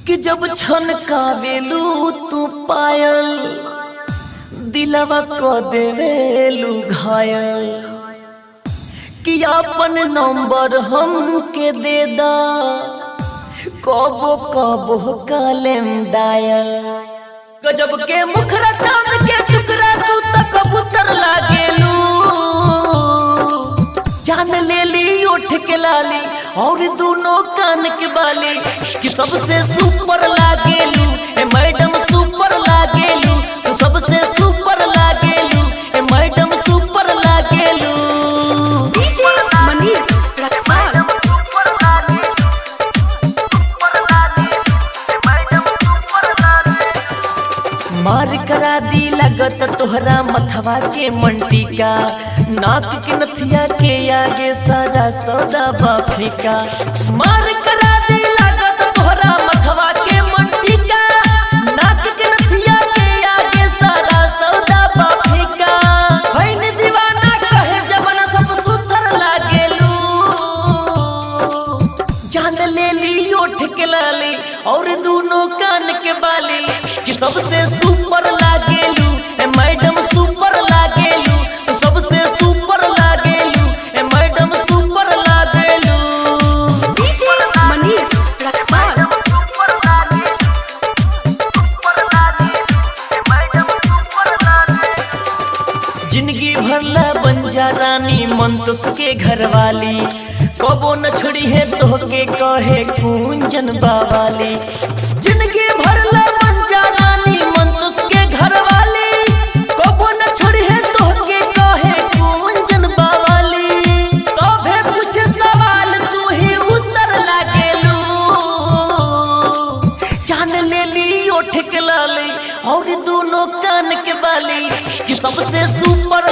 कि जब छनकावेलू तू पायल दिलवा को देवेलू घायल कि अपन नंबर हमके दे दा कबो कबो कालेम डायल। गजब के मुखरा चांद के टुकड़ा तू त कबूतर लागेलू जान ले ली उठ के लाली और दोनों कान के बाली कि सबसे सुपर लागेलू ए मैडम सुपर लागेलू तो सबसे सुपर लागेलू ए मैडम सुपर लागेलू। डीजे मनीष रक्सौल मार करा दी लगत तोहरा मथवा के मंटी का नाक के नथिया के आगे सारा सौदा बाफ्रिका। मार करा दी लगत तोहरा मथवा के मंटी का नाक के नथिया के आगे सारा सौदा बाफ्रिका। भैन दीवाना कहे जवन सब सुथर लागेलू जान ले ली ओठ के लाली और दोनों कान के बाली कि सबसे सुपर लागेलू ए मैडम सुपर लागेलू तो सबसे सुपर लागेलू ए मैडम सुपर लागेलू। डीजे मनीष रक्सौल जिंदगी भरला बन जा रानी मन तो के घर वाली कबो न छोड़ी है तोहके कहे कुंजन बावाली। जिंदगी भरला बन जा रानी मन तो के घर वाली कबो न छोड़ी है तोहके कहे कुंजन बावाली। तोभे कुछ सवाल तू ही उत्तर लागेलू जान ले ली ओठ के लाली और दोनों कान के बाली कि सबसे सुपर